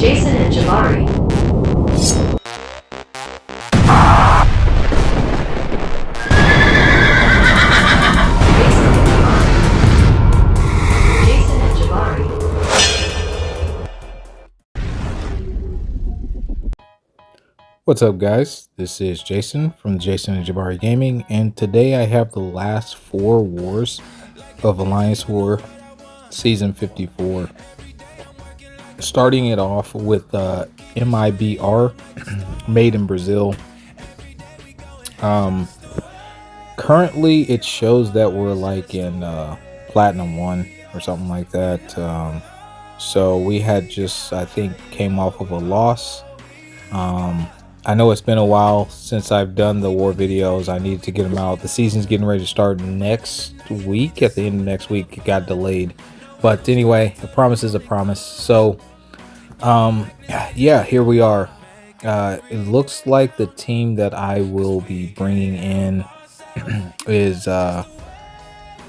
Jason&Jabari. What's up, guys? This is Jason from Jason&Jabari Gaming, and today I have the last 4 wars of Alliance War Season 54. Starting it off with MIBR, made in Brazil. Currently it shows that we're like in Platinum 1 or something like that. So we had just, I think, came off of a loss. I know it's been a while since I've done the war videos. I need to get them out. The season's getting ready to start next week. At the end of next week, it got delayed. But anyway, a promise is a promise. So, yeah, here we are. It looks like the team that I will be bringing in is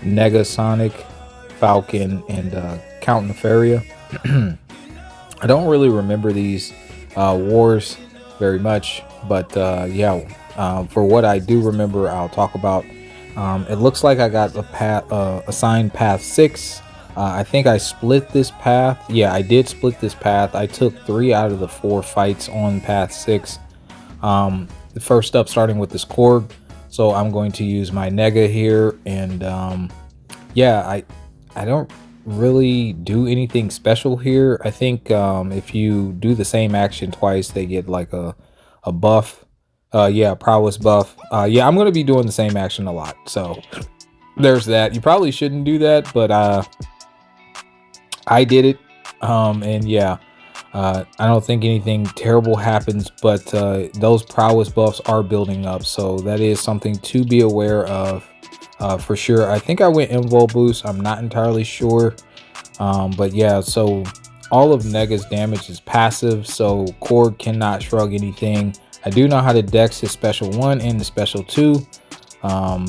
Negasonic, Falcon, and Count Nefaria. I don't really remember these wars very much, but for what I do remember, I'll talk about. It looks like I got a path assigned path 6. I think I split this path. Yeah, I did split this path. I took 3 out of the 4 fights on path 6. The first up, starting with this Korg, so I'm going to use my Nega here, and yeah, I don't really do anything special here. I think if you do the same action twice, they get like a buff. Prowess buff. Yeah, I'm gonna be doing the same action a lot, so there's that. You probably shouldn't do that, but I did it. And yeah, I don't think anything terrible happens, but those prowess buffs are building up, so that is something to be aware of. For sure. I think I went invul boost. I'm not entirely sure. But yeah, so all of Nega's damage is passive, so Korg cannot shrug anything. I do know how to dex his special 1 and the special 2.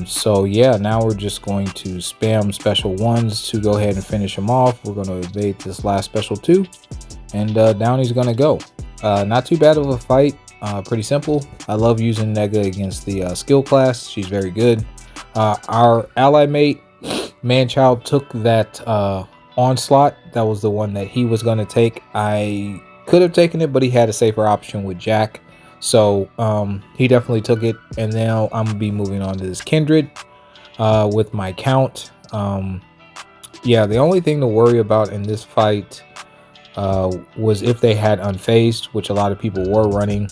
So yeah, now we're just going to spam special 1s to go ahead and finish him off. We're going to evade this last special 2, and down he's going to go. Not too bad of a fight. Pretty simple. I love using Nega against the skill class. She's very good. Our ally mate, Manchild, took that onslaught. That was the one that he was going to take. I could have taken it, but he had a safer option with Jack. So he definitely took it. And now I'm going to be moving on to this Kindred with my Count. Yeah, the only thing to worry about in this fight was if they had Unfazed, which a lot of people were running.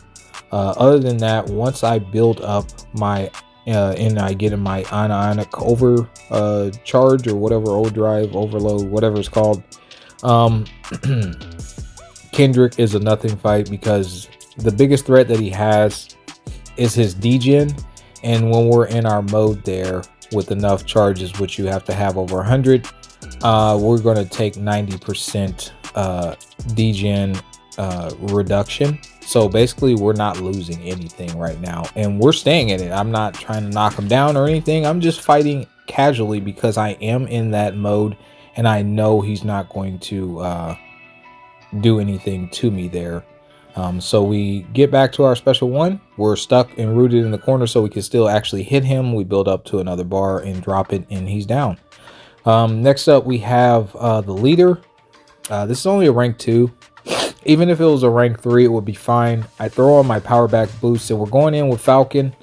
Other than that, once I build up my and I get in my ionic charge or whatever, overdrive, overload, whatever it's called, Kendrick is a nothing fight, because the biggest threat that he has is his degen, and when we're in our mode there with enough charges, which you have to have over 100, we're going to take 90% degen reduction. So basically we're not losing anything right now, and we're staying in it. I'm not trying to knock him down or anything. I'm just fighting casually because I am in that mode, and I know he's not going to do anything to me there. So we get back to our special 1. We're stuck and rooted in the corner, so we can still actually hit him. We build up to another bar and drop it, and he's down. Next up, we have the leader. This is only a rank 2. Even if it was a rank 3, it would be fine. I throw on my power back boost, and we're going in with Falcon.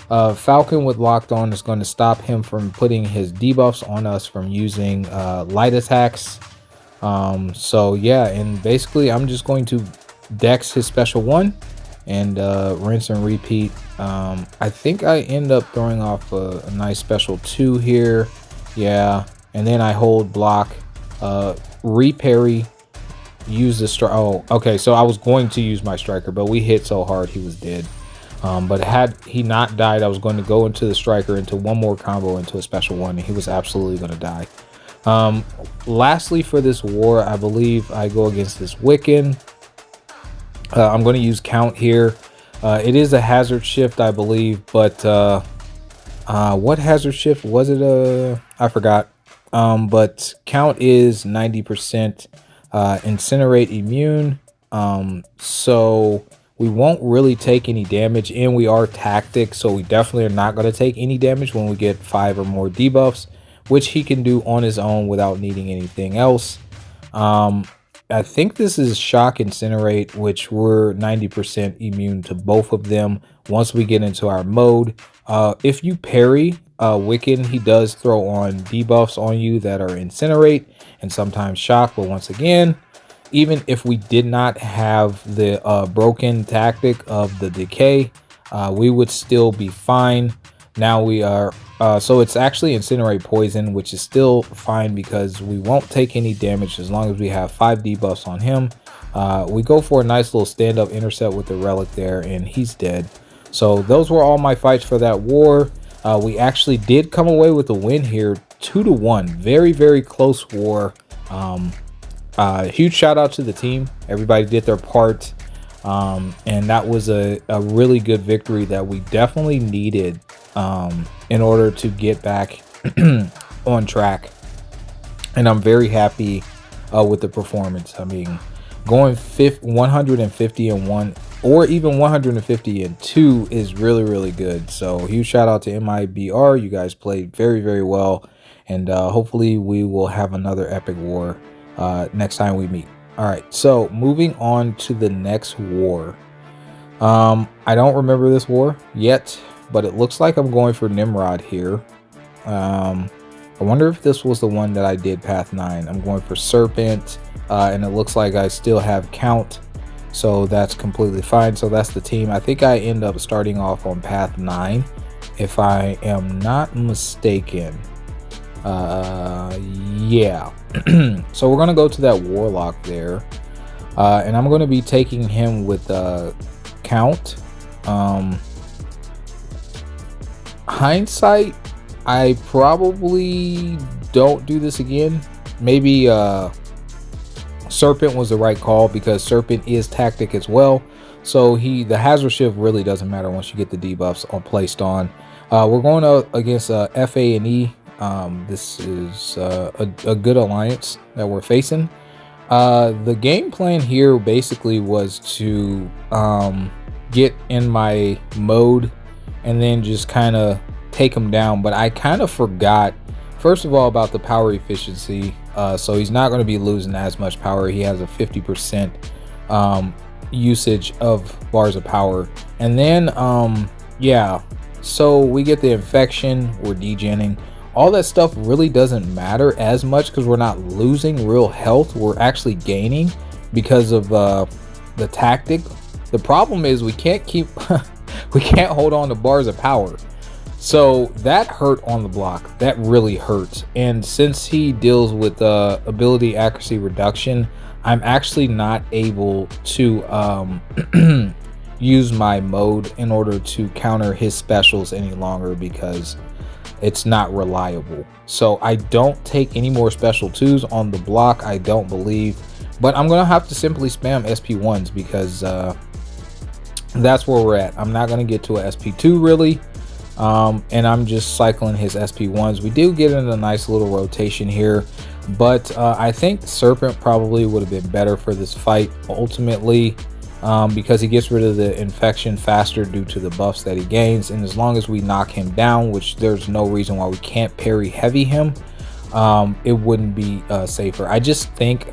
Falcon with locked on is going to stop him from putting his debuffs on us from using light attacks. So yeah, and basically I'm just going to dex his special 1 and rinse and repeat. I think I end up throwing off a nice special 2 here. Yeah, and then I hold block, reparry, use the strike. Oh, okay, so I was going to use my striker, but we hit so hard he was dead. But had he not died, I was going to go into the striker, into one more combo, into a special 1, and he was absolutely going to die. Lastly, for this war, I believe I go against this Wiccan. I'm going to use Count here. It is a hazard shift, I believe, but what hazard shift was it? I forgot. But Count is 90% incinerate immune. So we won't really take any damage, and we are tactic, so we definitely are not going to take any damage when we get 5 or more debuffs, which he can do on his own without needing anything else. I think this is Shock Incinerate, which we're 90% immune to both of them once we get into our mode. If you parry Wiccan, he does throw on debuffs on you that are Incinerate and sometimes Shock, but once again, even if we did not have the broken tactic of the decay, we would still be fine. Now we are, so it's actually Incinerate Poison, which is still fine because we won't take any damage as long as we have 5 debuffs on him. We go for a nice little stand-up intercept with the relic there, and he's dead. So those were all my fights for that war. We actually did come away with a win here, 2-1. Very, very close war. Huge shout out to the team. Everybody did their part. And that was a really good victory that we definitely needed in order to get back on track. And I'm very happy with the performance. I mean, going 150-1 or even 150-2 is really, really good. So huge shout out to MIBR. You guys played very, very well. And hopefully we will have another epic war next time we meet. All right, so moving on to the next war. I don't remember this war yet, but it looks like I'm going for Nimrod here. I wonder if this was the one that I did path 9. I'm going for Serpent, and it looks like I still have Count, so that's completely fine. So that's the team. I think I end up starting off on path 9, if I am not mistaken. Yeah. So we're gonna go to that Warlock there, and I'm gonna be taking him with Count. Hindsight, I probably don't do this again. Maybe Serpent was the right call because Serpent is tactic as well, so the hazard shift really doesn't matter once you get the debuffs placed on. We're going up against FA and E. This is a good alliance that we're facing. The game plan here basically was to get in my mode and then just kind of take him down, but I kind of forgot, first of all, about the power efficiency. So he's not going to be losing as much power. He has a 50% usage of bars of power, and then yeah, so we get the infection, we're degenning. All that stuff really doesn't matter as much because we're not losing real health. We're actually gaining because of the tactic. The problem is we can't keep we can't hold on to bars of power. So that hurt on the block. That really hurts. And since he deals with ability accuracy reduction, I'm actually not able to use my mode in order to counter his specials any longer because it's not reliable. So I don't take any more special 2s on the block, I don't believe, but I'm gonna have to simply spam SP1s because that's where we're at. I'm not gonna get to a SP2 really, and I'm just cycling his SP1s. We do get in a nice little rotation here, but I think Serpent probably would have been better for this fight ultimately, because he gets rid of the infection faster due to the buffs that he gains, and as long as we knock him down, which there's no reason why we can't parry heavy him, it wouldn't be safer. I just think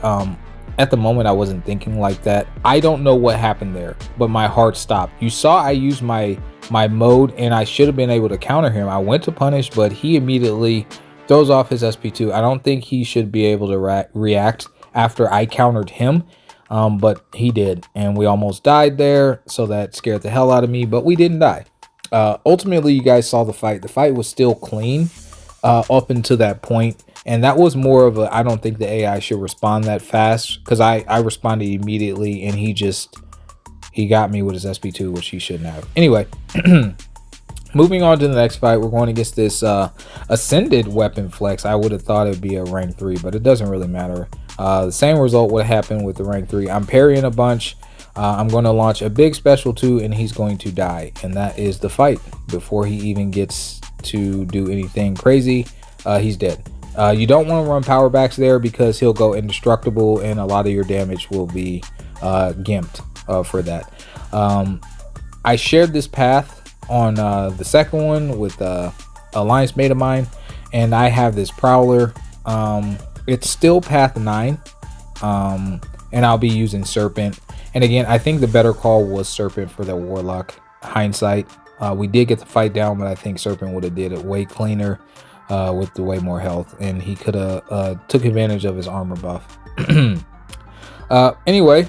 at the moment I wasn't thinking like that. I don't know what happened there, but my heart stopped. You saw I used my mode and I should have been able to counter him. I went to punish, but he immediately throws off his SP2. I don't think he should be able to react after I countered him. But he did, and we almost died there, so that scared the hell out of me, but we didn't die. Ultimately, you guys saw the fight. The fight was still clean up until that point, and that was more of a, I don't think the AI should respond that fast, because I responded immediately, and he got me with his SP2, which he shouldn't have. Anyway, moving on to the next fight, we're going against this Ascended weapon flex. I would have thought it'd be a rank 3, but it doesn't really matter. The same result would happen with the rank 3. I'm parrying a bunch. I'm going to launch a big special 2, and he's going to die. And that is the fight. Before he even gets to do anything crazy, he's dead. You don't want to run power backs there because he'll go indestructible, and a lot of your damage will be gimped for that. I shared this path on the second one with alliance mate of mine, and I have this prowler. It's still path 9, and I'll be using serpent. And again, I think the better call was serpent for the warlock. Hindsight, we did get the fight down, but I think serpent would have did it way cleaner with the way more health, and he could have took advantage of his armor buff. Anyway,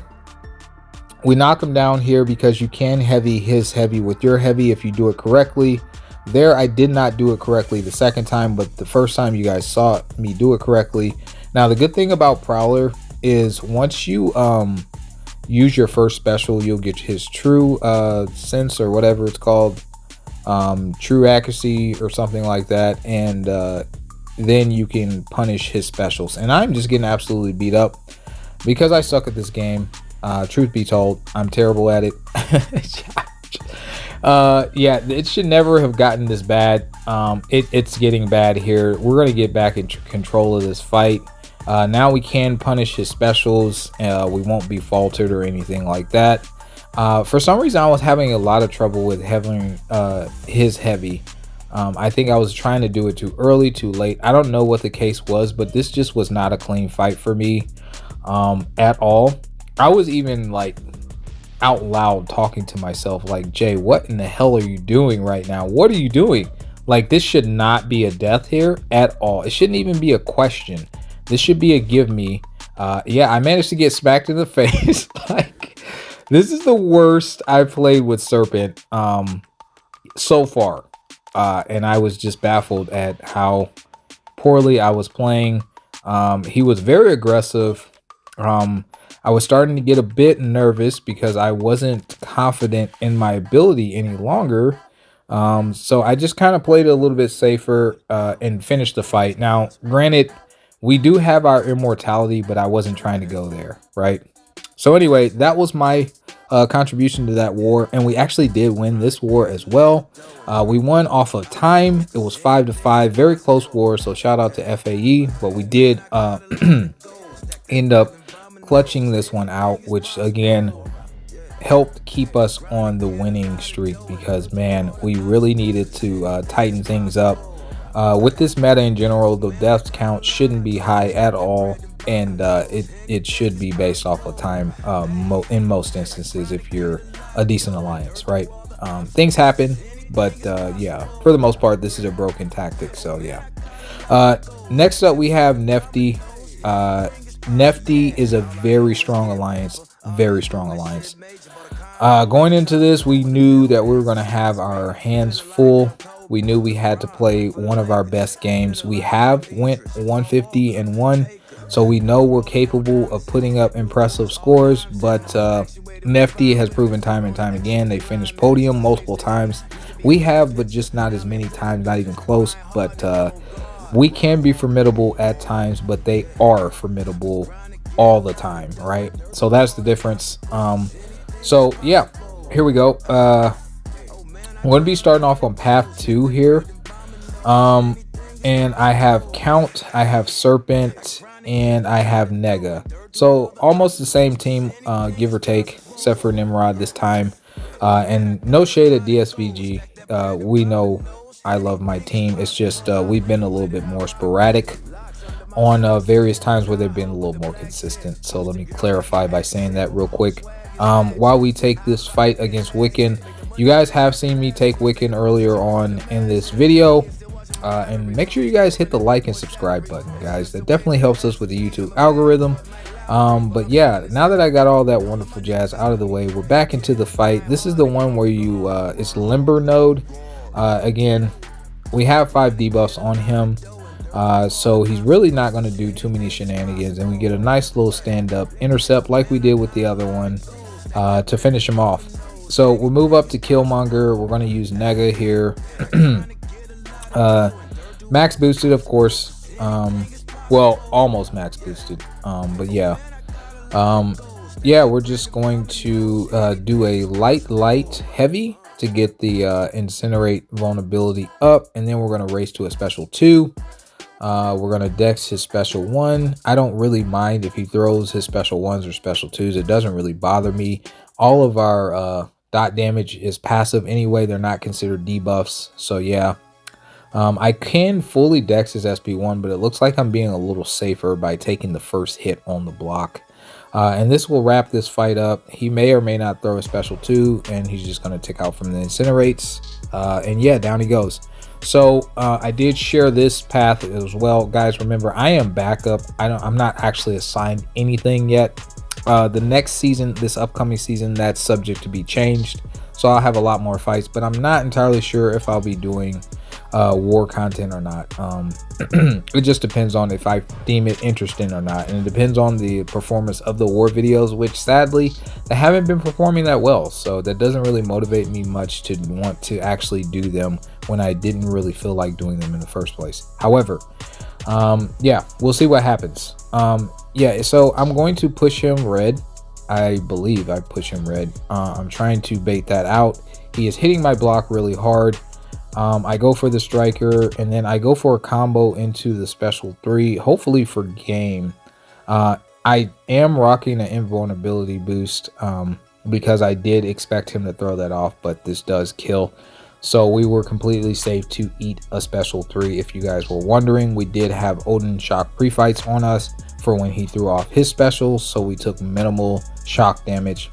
we knock him down here because you can heavy his heavy with your heavy if you do it correctly. There, I did not do it correctly the second time, but the first time you guys saw me do it correctly. Now, the good thing about Prowler is once you use your first special, you'll get his true sense, or whatever it's called, true accuracy or something like that, and then you can punish his specials. And I'm just getting absolutely beat up because I suck at this game. Truth be told, I'm terrible at it. Yeah, it should never have gotten this bad. It's getting bad here. We're going to get back in control of this fight. Now we can punish his specials. We won't be faltered or anything like that. For some reason, I was having a lot of trouble with having his heavy. I think I was trying to do it too early, too late. I don't know what the case was, but this just was not a clean fight for me at all. I was even like out loud talking to myself like, Jay, what in the hell are you doing right now? What are you doing? Like, this should not be a death here at all. It shouldn't even be a question. This should be a give me. Yeah, I managed to get smacked in the face. Like, this is the worst I've played with Serpent so far. And I was just baffled at how poorly I was playing. He was very aggressive. I was starting to get a bit nervous because I wasn't confident in my ability any longer. So I just kind of played it a little bit safer and finished the fight. Now, granted, we do have our immortality, but I wasn't trying to go there, right? So anyway, that was my contribution to that war, and we actually did win this war as well. We won off of time. It was 5-5, very close war, so shout out to FAE, but we did end up clutching this one out, which again helped keep us on the winning streak, because man, we really needed to tighten things up. With this meta in general, the deaths count shouldn't be high at all, and it should be based off of time in most instances if you're a decent alliance, right? Things happen, but yeah, for the most part, this is a broken tactic, so yeah. Next up, we have Nefty. Nefty is a very strong alliance, very strong alliance. Going into this, we knew that we were going to have our hands full. We knew we had to play one of our best games. We have went 150-1, so we know we're capable of putting up impressive scores, but Nefty has proven time and time again. They finished podium multiple times. We have, but just not as many times, not even close. But we can be formidable at times, but they are formidable all the time, right? So that's the difference. So yeah, here we go. I'm going to be starting off on path 2 here. And I have Count, I have Serpent, and I have Nega. So almost the same team, give or take, except for Nimrod this time. And no shade at DSVG. We know I love my team. It's just we've been a little bit more sporadic on various times where they've been a little more consistent. So let me clarify by saying that real quick. While we take this fight against Wiccan, you guys have seen me take Wiccan earlier on in this video. And make sure you guys hit the like and subscribe button, guys. That definitely helps us with the YouTube algorithm. But yeah, now that I got all that wonderful jazz out of the way, we're back into the fight. This is the one where you it's Limber node. Again, we have 5 debuffs on him, so he's really not going to do too many shenanigans, and we get a nice little stand-up intercept like we did with the other one to finish him off. So we'll move up to Killmonger. We're going to use Nega here. Max boosted, of course. Well, almost max boosted, but yeah. Yeah, we're just going to do a light heavy to get the incinerate vulnerability up, and then we're going to race to a special 2. We're gonna dex his special 1. I don't really mind if he throws his special 1s or special 2s. It doesn't really bother me. All of our dot damage is passive anyway. They're not considered debuffs. So yeah. I can fully dex his SP1, but it looks like I'm being a little safer by taking the first hit on the block. And this will wrap this fight up. He may or may not throw a special 2, and he's just going to tick out from the incinerates. And yeah, down he goes. So I did share this path as well. Guys, remember, I am backup. I'm not actually assigned anything yet. The next season, this upcoming season, that's subject to be changed. So I'll have a lot more fights, but I'm not entirely sure if I'll be doing war content or not. It just depends on if I deem it interesting or not, and it depends on the performance of the war videos, which sadly they haven't been performing that well, so that doesn't really motivate me much to want to actually do them when I didn't really feel like doing them in the first place. However, yeah, we'll see what happens. Yeah, so I'm going to push him red. I believe I push him red. I'm trying to bait that out. He is hitting my block really hard. I go for the striker, and then I go for a combo into the special 3, hopefully for game. I am rocking an invulnerability boost because I did expect him to throw that off, but this does kill. So we were completely safe to eat a special 3. If you guys were wondering, we did have Odin shock pre-fights on us for when he threw off his specials, so we took minimal shock damage.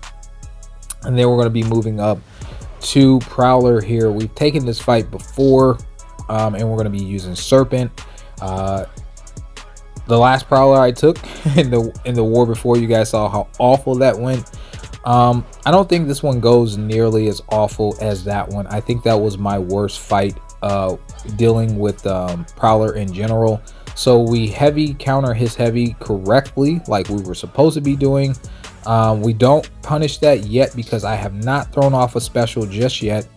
And then we're going to be moving up to Prowler here. We've taken this fight before, and we're going to be using Serpent. The last Prowler I took in the war before, you guys saw how awful that went. I don't think this one goes nearly as awful as that one. I think that was my worst fight dealing with Prowler in general. So we heavy counter his heavy correctly, like we were supposed to be doing. We don't punish that yet because I have not thrown off a special just yet.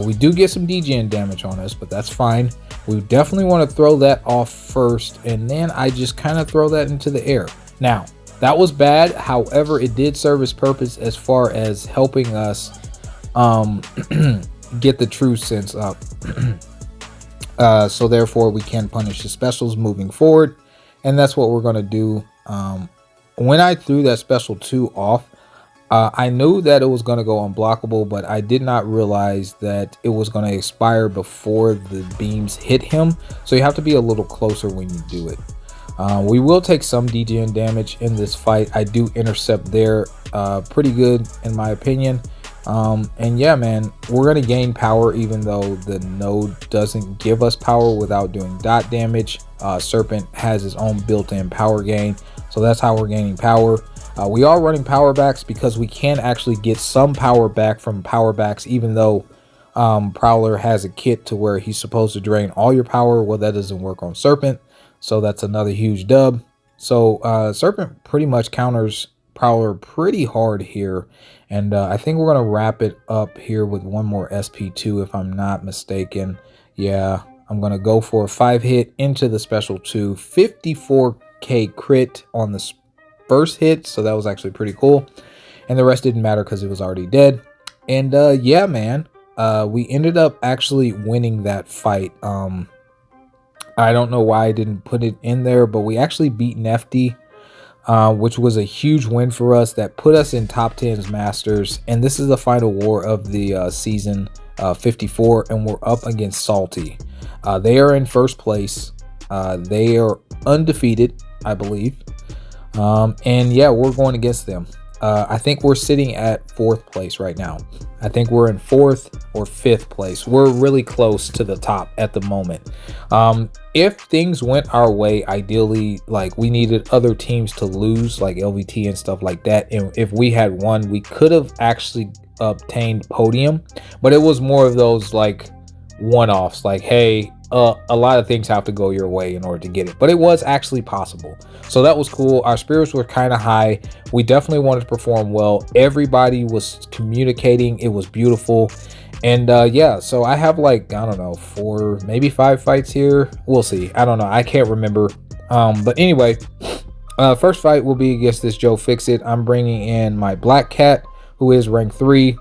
We do get some degen damage on us, but that's fine. We definitely want to throw that off first, and then I just kind of throw that into the air. Now, that was bad. However, it did serve its purpose as far as helping us get the true sense up. So therefore, we can punish the specials moving forward, and that's what we're going to do. When I threw that special 2 off, I knew that it was going to go unblockable, but I did not realize that it was going to expire before the beams hit him. So you have to be a little closer when you do it. We will take some degen damage in this fight. I do intercept there pretty good in my opinion. And yeah, man, we're going to gain power even though the node doesn't give us power without doing dot damage. Serpent has his own built-in power gain, so that's how we're gaining power. We are running power backs because we can actually get some power back from power backs, even though Prowler has a kit to where he's supposed to drain all your power. Well, that doesn't work on Serpent, so that's another huge dub. So Serpent pretty much counters Prowler pretty hard here, and I think we're going to wrap it up here with one more SP2 if I'm not mistaken. Yeah, I'm going to go for a 5-hit into the special 2, 54k crit on the first hit, so that was actually pretty cool, and the rest didn't matter because it was already dead. And yeah, man, we ended up actually winning that fight. I don't know why I didn't put it in there, but we actually beat Nefty, which was a huge win for us that put us in top 10's Masters. And this is the final war of the season 54, and we're up against Salty. They are in first place. They are undefeated, I believe. And yeah, we're going against them. I think we're sitting at 4th place right now. I think we're in 4th or 5th place. We're really close to the top at the moment. If things went our way, ideally, like we needed other teams to lose, like LVT and stuff like that. And if we had won, we could have actually obtained podium, but it was more of those like one-offs, like, hey, a lot of things have to go your way in order to get it, but it was actually possible. So that was cool. Our spirits were kind of high. We definitely wanted to perform well. Everybody was communicating. It was beautiful. And yeah, so I have like, I don't know, 4, maybe 5 fights here. We'll see. I don't know. I can't remember. But anyway, first fight will be against this Joe Fixit. I'm bringing in my Black Cat, who is rank 3.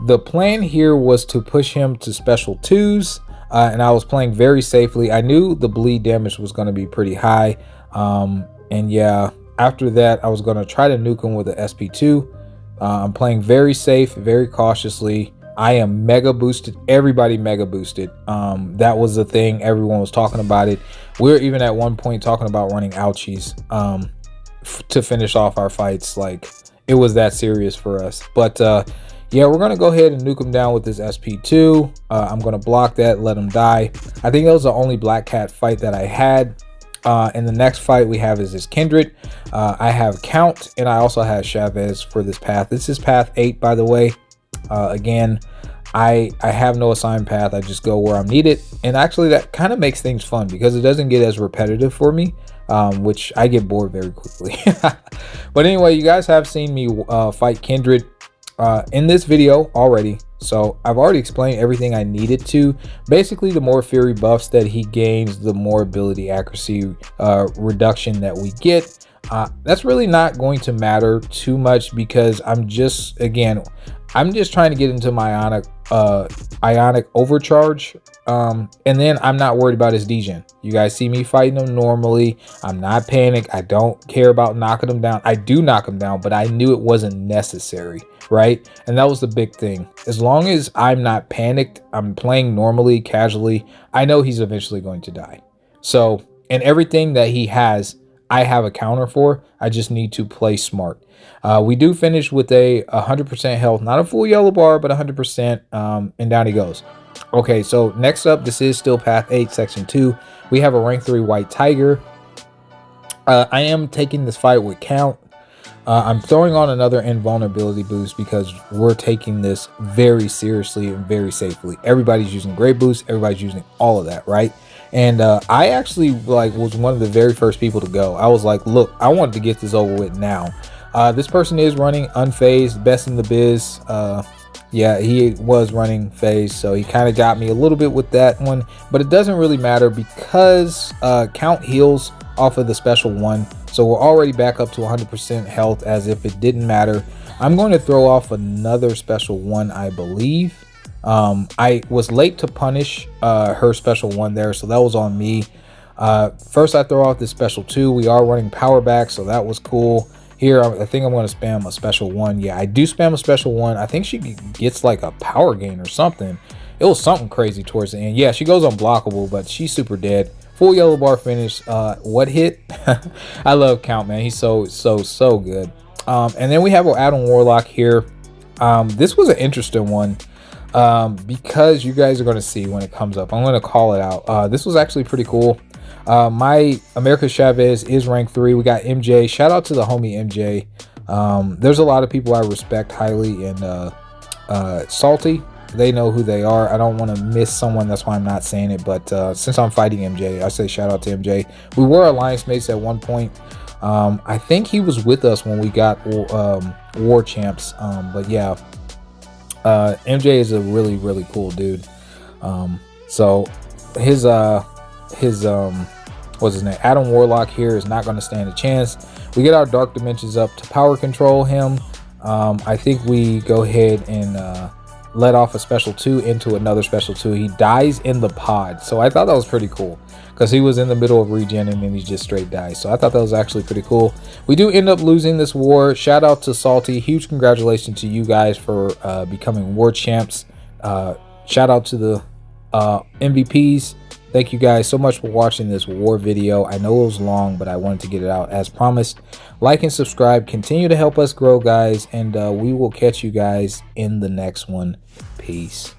The plan here was to push him to special 2s. and I was playing very safely. I knew the bleed damage was going to be pretty high, and yeah, after that I was going to try to nuke him with an SP2. I'm playing very safe, very cautiously. I am mega boosted. Everybody mega boosted. That was the thing. Everyone was talking about it. We were even at one point talking about running ouchies to finish off our fights. Like, it was that serious for us. But yeah, we're gonna go ahead and nuke him down with this SP2. I'm gonna block that, let him die. I think that was the only Black Cat fight that I had. And the next fight we have is this Kindred. I have Count, and I also have Chavez for this path. This is path 8, by the way. Again, I have no assigned path. I just go where I'm needed, and actually that kind of makes things fun because it doesn't get as repetitive for me, which I get bored very quickly. But anyway, you guys have seen me fight Kindred in this video already, so I've already explained everything I needed to. Basically, the more Fury buffs that he gains, the more ability accuracy reduction that we get. That's really not going to matter too much because I'm just trying to get into my ionic overcharge, and then I'm not worried about his degen. You guys see me fighting him normally. I'm not panicked. I don't care about knocking him down. I do knock him down, but I knew it wasn't necessary, right? And that was the big thing. As long as I'm not panicked, I'm playing normally, casually, I know he's eventually going to die. So, and everything that he has, I have a counter for. I just need to play smart. We do finish with a 100% health, not a full yellow bar, but 100%, and down he goes. Okay, so next up, this is still path 8, section 2. We have a rank 3 white tiger. I am taking this fight with Count. I'm throwing on another invulnerability boost because we're taking this very seriously and very safely. Everybody's using great boost. Everybody's using all of that, right? And I actually was one of the very first people to go. I was like, look, I wanted to get this over with now. This person is running unfazed, best in the biz. Yeah, he was running phase, so he kind of got me a little bit with that one, but it doesn't really matter because Count heals off of the special 1, so we're already back up to 100% health as if it didn't matter. I'm going to throw off another special 1, I believe. I was late to punish her special 1 there, so that was on me. First I throw off this special 2. We are running power back, so that was cool. Here, I think I'm going to spam a special 1. Yeah, I do spam a special 1. I think she gets like a power gain or something. It was something crazy towards the end. Yeah, she goes unblockable, but she's super dead. Full yellow bar finish. What hit? I love Count, man. He's so good. And then we have our Adam Warlock here. This was an interesting one because you guys are going to see when it comes up. I'm going to call it out. This was actually pretty cool. My America Chavez is rank 3. We got MJ. Shout out to the homie MJ. There's a lot of people I respect highly, and Salty, they know who they are. I don't want to miss someone, that's why I'm not saying it, but since I'm fighting MJ, I say shout out to MJ. We were alliance mates at one point. I think he was with us when we got war champs, but yeah, MJ is a really cool dude. So his what's his name, Adam Warlock here is not going to stand a chance. We get our dark dimensions up to power control him. I think we go ahead and let off a special 2 into another special 2. He dies in the pod, so I thought that was pretty cool because he was in the middle of regen and then he just straight dies. So I thought that was actually pretty cool. We do end up losing this war. Shout out to Salty. Huge congratulations to you guys for becoming war champs. Shout out to the MVPs. Thank you guys so much for watching this war video. I know it was long, but I wanted to get it out as promised. Like and subscribe. Continue to help us grow, guys, and we will catch you guys in the next one. Peace.